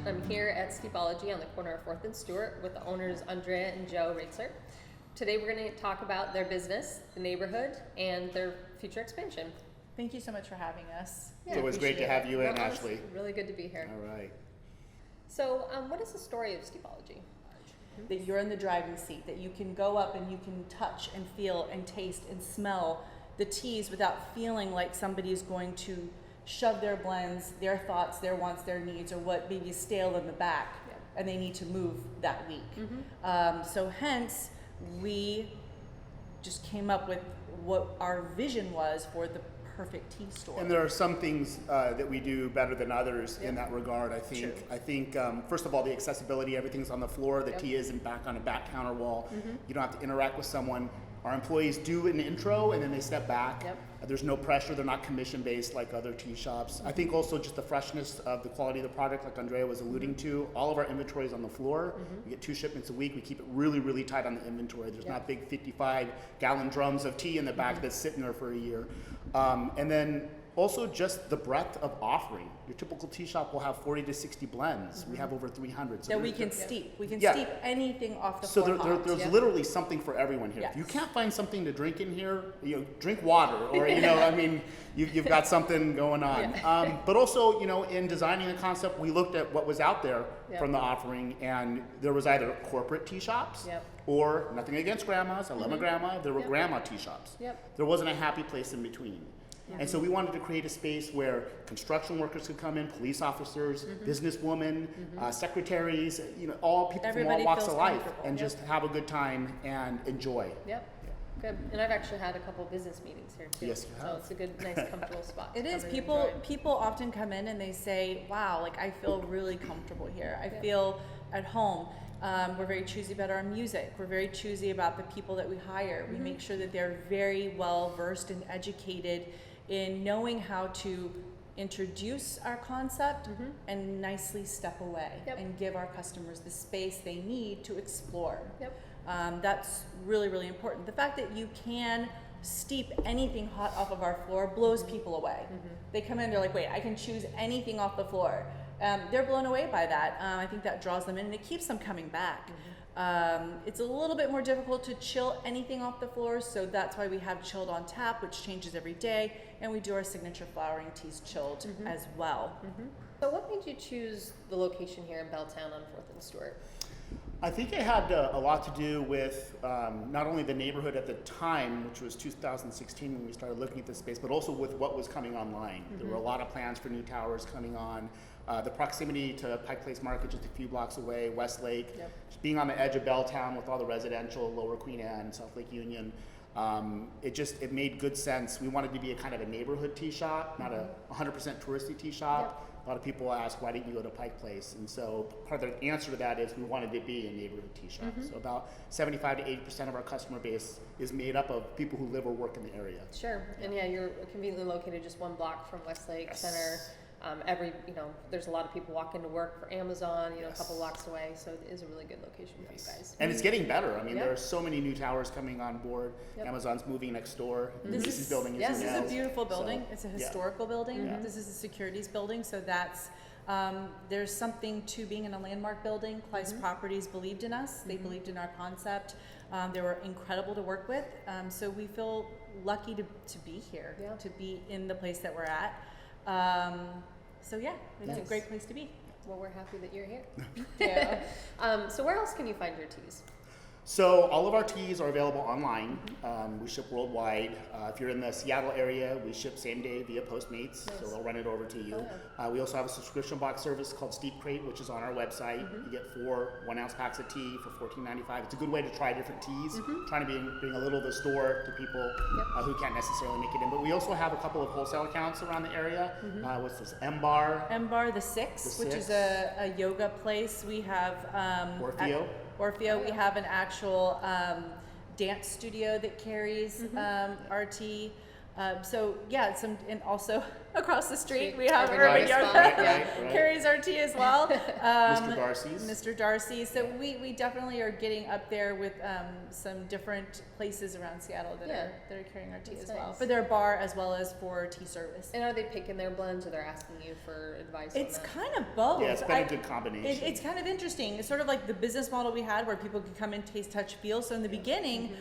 I'm here at Steepologie on the corner of 4th and Stewart with the owners Andrea and Joe Raetzer. Today we're going to talk about their business, the neighborhood, and their future expansion. Thank you so much for having us. It's always great to have you in, Well, it's Ashley. really good to be here. All right. So, what is the story of Steepologie? That you're in the driving seat, that you can go up and you can touch and feel and taste and smell the teas without feeling like somebody is going to shove their blends, their thoughts, their wants, their needs, or what maybe is stale in the back, and they need to move that week. So hence, we just came up with what our vision was for the perfect tea store. And there are some things that we do better than others in that regard. I think. True. I think first of all, the accessibility. Everything's on the floor. The tea isn't back on a back counter wall. You don't have to interact with someone. Our employees do an intro and then they step back. There's no pressure. They're not commission based like other tea shops. I think also just the freshness of the quality of the product, like Andrea was alluding to. All of our inventory is on the floor. We get 2 shipments a week. We keep it really, really tight on the inventory. There's not big 55-gallon drums of tea in the back that's sitting there for a year. And then also just the breadth of offering. Your typical tea shop will have 40 to 60 blends. We have over 300. So that we can steep. We can Yeah. steep anything off the So floor hot. there's literally something for everyone here. Yes. If you can't find something to drink in here, drink water, or I mean, you've got something going on. But also, in designing the concept, we looked at what was out there from the offering, and there was either corporate tea shops or nothing against grandmas. I love my grandma. There were grandma tea shops. There wasn't a happy place in between. And so we wanted to create a space where construction workers could come in, police officers, businesswomen, secretaries, all people Everybody from all walks feels of life, comfortable. and just have a good time and enjoy. Good. And I've actually had a couple business meetings here too. Yes, you So have. it's a good, nice, comfortable spot. It to is. come in and People enjoy. people often come in and they say, wow, like I feel really comfortable here. I feel at home. We're very choosy about our music. We're very choosy about the people that we hire. We make sure that they're very well versed and educated in knowing how to introduce our concept and nicely step away and give our customers the space they need to explore. That's really, really important. The fact that you can steep anything hot off of our floor blows people away. They come in, they're like, wait, I can choose anything off the floor. They're blown away by that. I think that draws them in and it keeps them coming back. It's a little bit more difficult to chill anything off the floor, so that's why we have chilled on tap, which changes every day, and we do our signature flowering teas chilled as well. So what made you choose the location here in Belltown on 4th and Stewart? I think it had a lot to do with not only the neighborhood at the time, which was 2016 when we started looking at this space, but also with what was coming online. There were a lot of plans for new towers coming on. The proximity to Pike Place Market, just a few blocks away, Westlake, just being on the edge of Belltown with all the residential, Lower Queen Anne, South Lake Union, it made good sense. We wanted to be a kind of a neighborhood tea shop, not a 100% touristy tea shop. A lot of people ask, why didn't you go to Pike Place? And so part of the answer to that is we wanted to be a neighborhood tea shop. So about 75 to 80% of our customer base is made up of people who live or work in the area. Sure. And you're conveniently located just 1 block from Westlake Center. There's a lot of people walking to work for Amazon, a couple blocks away, so it is a really good location for you guys. And it's getting better. I mean, there are so many new towers coming on board. Amazon's moving next door. This building is a beautiful building. It's a historical building. This is a securities building, so that's there's something to being in a landmark building. Kleiss Properties believed in us. They believed in our concept. They were incredible to work with. So we feel lucky to be here, to be in the place that we're at. It's a great place to be. Well, we're happy that you're here. So where else can you find your teas? So all of our teas are available online. We ship worldwide. If you're in the Seattle area, we ship same day via Postmates, so they'll run it over to you. We also have a subscription box service called Steep Crate, which is on our website. You get 4 1-ounce packs of tea for $14.95. It's a good way to try different teas, trying to bring a little of the store to people who can't necessarily make it in. But we also have a couple of wholesale accounts around the area. What's this? M-Bar, the Six, which is a yoga place. We have Orfeo. We have an actual dance studio that carries our tea. And also across the street. Street. We have Urban Urban Yard Yard Spot, that carries our tea as well. Mr. Darcy's. Mr. Darcy. So we definitely are getting up there with some different places around Seattle that are carrying our tea That's as well. nice. For their bar as well as for tea service. And are they picking their blends, or they're asking you for advice It's on that? kind of both. Yeah, it's been a good combination. It's kind of interesting. It's sort of like the business model we had where people could come in, taste, touch, feel. So in the beginning,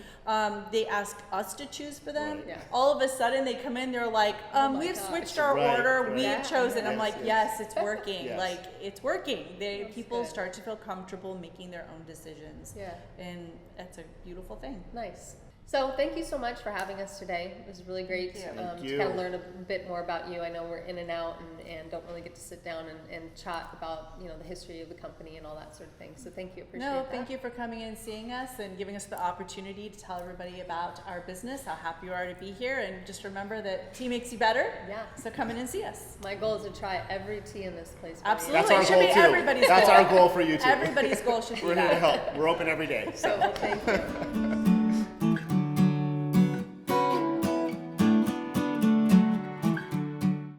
they asked us to choose for them. Right. Yeah. All of a sudden they come in, they're like, Oh my we've gosh. switched our Right, order, right. we've Yeah. chosen. I'm Yes, like, yes. yes, it's working. Yes. Like, it's working. That's People good. start to feel comfortable making their own decisions. Yeah. And that's a beautiful thing. Nice. So thank you so much for having us today. It was really great Thank you. Thank to you. kind of learn a bit more about you. I know we're in and out and don't really get to sit down and chat about, you know, the history of the company and all that sort of thing. So thank you. Appreciate No, that. thank you for coming and seeing us and giving us the opportunity to tell everybody about our business, how happy you are to be here, and just remember that tea makes you better. Yeah. So come in and see us. My goal is to try every tea in this place. for you. Absolutely. That's our It should goal be too. everybody's That's goal. our goal for you too. Everybody's goal should be We're here to that. help. We're open every day. So thank you.